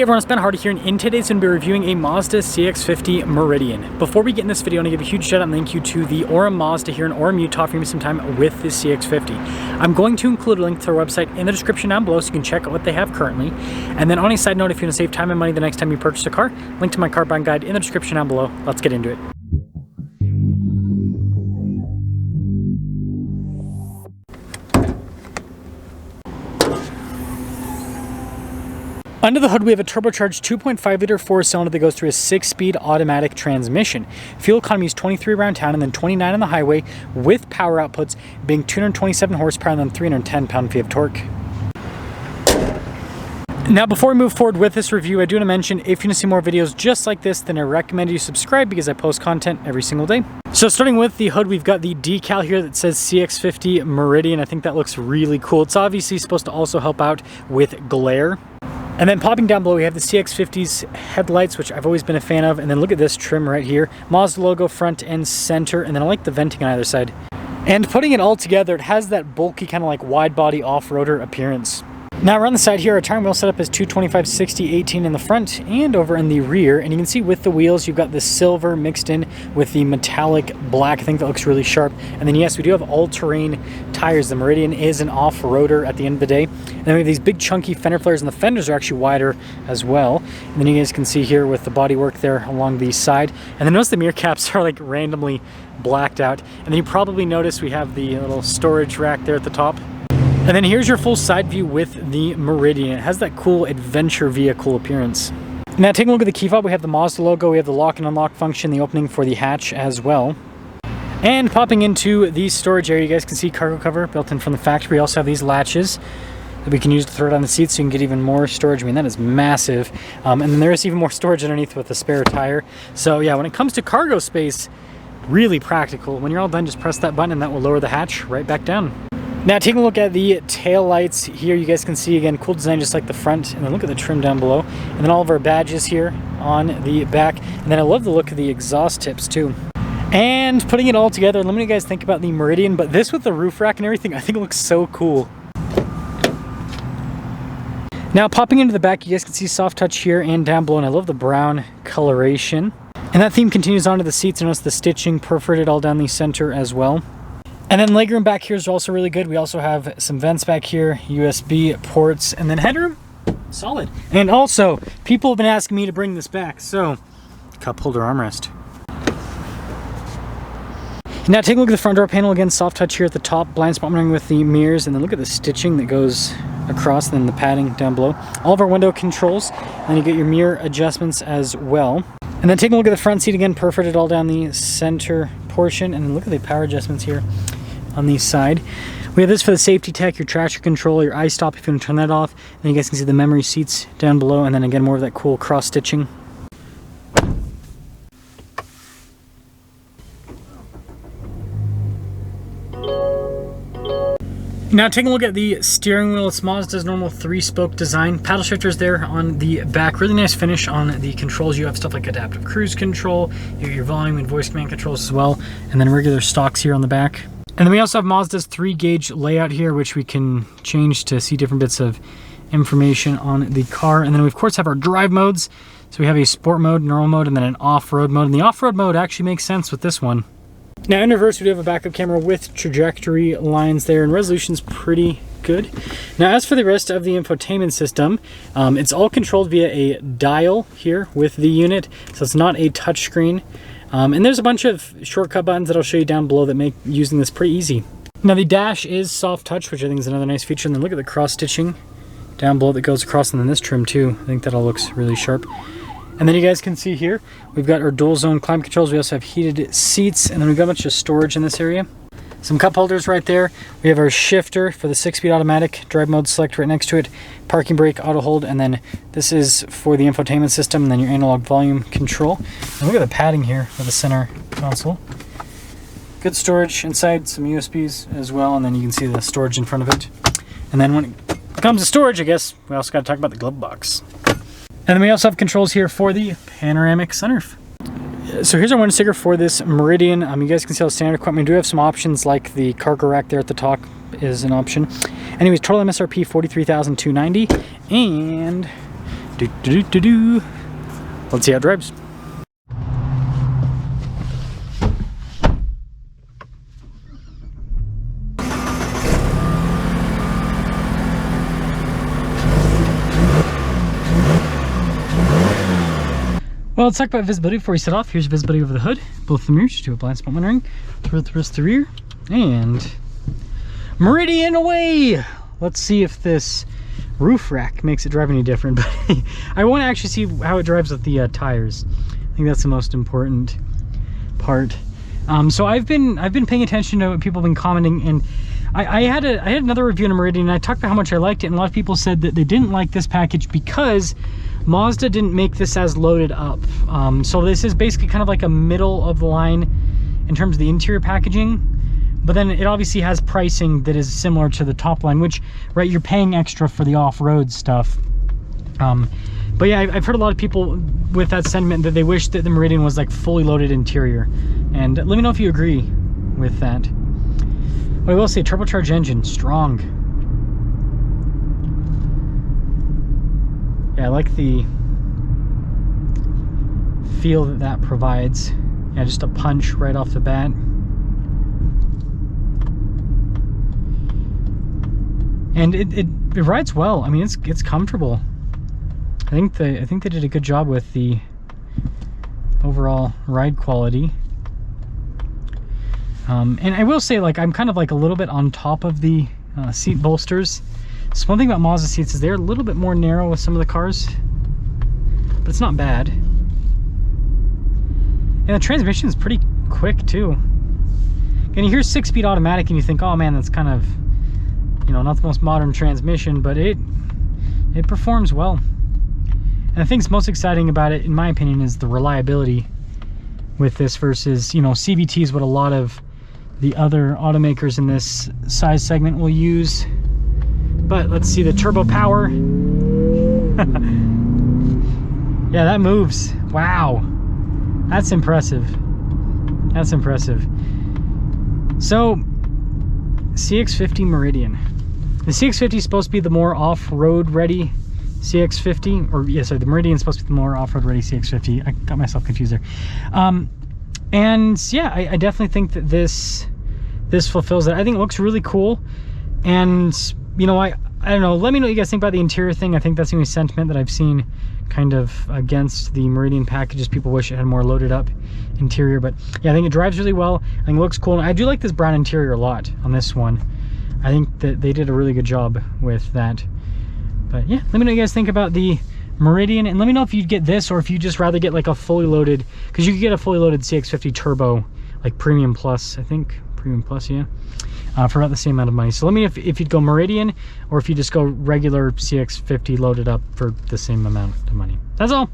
everyone, it's Ben Hardy here, and in today's going to be reviewing a Mazda CX-50 Meridian. Before we get in this video, I want to give a huge shout out and thank you to the Orem Mazda here in Orem, Utah, for giving me some time with the CX-50. I'm going to include a link to their website in the description down below so you can check out what they have currently. And then on a side note, if you want to save time and money the next time you purchase a car, link to my car buying guide in the description down below. Let's get into it. Under the hood, we have a turbocharged 2.5-liter four-cylinder that goes through a 6-speed automatic transmission. Fuel economy is 23 around town and then 29 on the highway, with power outputs being 227 horsepower and then 310 pound-feet of torque. Now, before we move forward with this review, I do want to mention, if you want to see more videos just like this, then I recommend you subscribe because I post content every single day. So starting with the hood, we've got the decal here that says CX-50 Meridian. I think that looks really cool. It's obviously supposed to also help out with glare. And then popping down below, we have the CX-50's headlights, which I've always been a fan of. And then look at this trim right here. Mazda logo front and center. And then I like the venting on either side. And putting it all together, it has that bulky kind of like wide body off-roader appearance. Now around the side here, our tire wheel setup is 225/60/18 in the front and over in the rear. And you can see with the wheels, you've got the silver mixed in with the metallic black. I think that looks really sharp. And then yes, we do have all-terrain tires. The Meridian is an off-roader at the end of the day. And then we have these big chunky fender flares, and the fenders are actually wider as well. And then you guys can see here with the bodywork there along the side. And then notice the mirror caps are like randomly blacked out. And then you probably notice we have the little storage rack there at the top. And then here's your full side view with the Meridian. It has that cool adventure vehicle appearance. Now taking a look at the key fob, we have the Mazda logo, we have the lock and unlock function, the opening for the hatch as well. And popping into the storage area, you guys can see cargo cover built in from the factory. We also have these latches that we can use to throw it on the seats so you can get even more storage. I mean, that is massive. And then there is even more storage underneath with the spare tire. So yeah, when it comes to cargo space, really practical. When you're all done, just press that button and that will lower the hatch right back down. Now taking a look at the tail lights here, you guys can see again, cool design just like the front, and then look at the trim down below. And then all of our badges here on the back. And then I love the look of the exhaust tips too. And putting it all together, let me know what you guys think about the Meridian, but this with the roof rack and everything, I think it looks so cool. Now popping into the back, you guys can see soft touch here and down below, and I love the brown coloration. And that theme continues onto the seats, and notice the stitching perforated all down the center as well. And then legroom back here is also really good. We also have some vents back here, USB ports, and then headroom, solid. And also, people have been asking me to bring this back, so cup holder armrest. Now take a look at the front door panel again, soft touch here at the top, blind spot monitoring with the mirrors, and then look at the stitching that goes across, and then the padding down below. All of our window controls, and you get your mirror adjustments as well. And then taking a look at the front seat again, perforated all down the center portion, and look at the power adjustments here on the side. We have this for the safety tech, your traction control, your i-stop if you want to turn that off. Then you guys can see the memory seats down below, and then again more of that cool cross stitching. Now taking a look at the steering wheel, it's Mazda's normal 3-spoke design. Paddle shifters there on the back. Really nice finish on the controls. You have stuff like adaptive cruise control, you get your volume and voice command controls as well, and then regular stocks here on the back. And then we also have Mazda's 3-gauge layout here, which we can change to see different bits of information on the car. And then we of course have our drive modes. So we have a sport mode, normal mode, and then an off-road mode. And the off-road mode actually makes sense with this one. Now in reverse, we do have a backup camera with trajectory lines there, and resolution's pretty good. Now as for the rest of the infotainment system, it's all controlled via a dial here with the unit, so it's not a touchscreen. And there's a bunch of shortcut buttons that I'll show you down below that make using this pretty easy. Now the dash is soft touch, which I think is another nice feature. And then look at the cross stitching down below that goes across, and then this trim too. I think that all looks really sharp. And then you guys can see here, we've got our dual zone climate controls. We also have heated seats, and then we've got a bunch of storage in this area. Some cup holders right there. We have our shifter for the 6-speed automatic, drive mode select right next to it, parking brake, auto hold, and then this is for the infotainment system, and then your analog volume control. And look at the padding here for the center console. Good storage inside, some USBs as well, and then you can see the storage in front of it. And then when it comes to storage, I guess we also got to talk about the glove box. And then we also have controls here for the panoramic sunroof. So here's our window sticker for this Meridian. You guys can see all the standard equipment. We do have some options like the cargo rack there at the top is an option. Anyways, total MSRP $43,290, and Let's see how it drives. Well, let's talk about visibility before we set off. Here's visibility over the hood, both the mirrors, do a blind spot monitoring, through the rear, and Meridian away! Let's see if this roof rack makes it drive any different, but I want to actually see how it drives with the tires. I think that's the most important part. So I've been paying attention to what people have been commenting, and I had another review on a Meridian, and I talked about how much I liked it, and a lot of people said that they didn't like this package because Mazda didn't make this as loaded up. So this is basically kind of like a middle of the line in terms of the interior packaging, but then it obviously has pricing that is similar to the top line, which, right, you're paying extra for the off-road stuff. But yeah, I've heard a lot of people with that sentiment that they wish that the Meridian was like fully loaded interior, and let me know if you agree with that. But I will say, turbocharged engine, strong. Yeah, I like the feel that that provides. Yeah, just a punch right off the bat. And it rides well. I mean, it's comfortable. I think they did a good job with the overall ride quality. And I will say, like, I'm kind of like a little bit on top of the seat bolsters. So one thing about Mazda seats is they're a little bit more narrow with some of the cars, but it's not bad. And the transmission is pretty quick too. And you hear 6-speed automatic and you think, oh man, that's kind of, you know, not the most modern transmission, but it performs well. And the thing's most exciting about it, in my opinion, is the reliability with this versus, you know, CVT is what a lot of the other automakers in this size segment will use. But let's see the turbo power. Yeah, that moves. Wow. That's impressive. That's impressive. So, CX-50 Meridian. The CX-50 is supposed to be the more off-road ready CX-50, or yeah, sorry, the Meridian is supposed to be the more off-road ready CX-50. I got myself confused there. And yeah, I definitely think that this fulfills that. I think it looks really cool, and you know, I don't know, let me know what you guys think about the interior thing. I think that's the only sentiment that I've seen kind of against the Meridian packages. People wish it had more loaded up interior, but yeah, I think it drives really well. I think it looks cool, and I do like this brown interior a lot on this one. I think that they did a really good job with that. But yeah, let me know what you guys think about the Meridian, and let me know if you'd get this or if you'd just rather get like a fully loaded, because you could get a fully loaded CX-50 Turbo, like Premium Plus, I think. Premium Plus, yeah. For about the same amount of money. So let me know if you'd go Meridian or if you just go regular CX-50 loaded up for the same amount of money. That's all.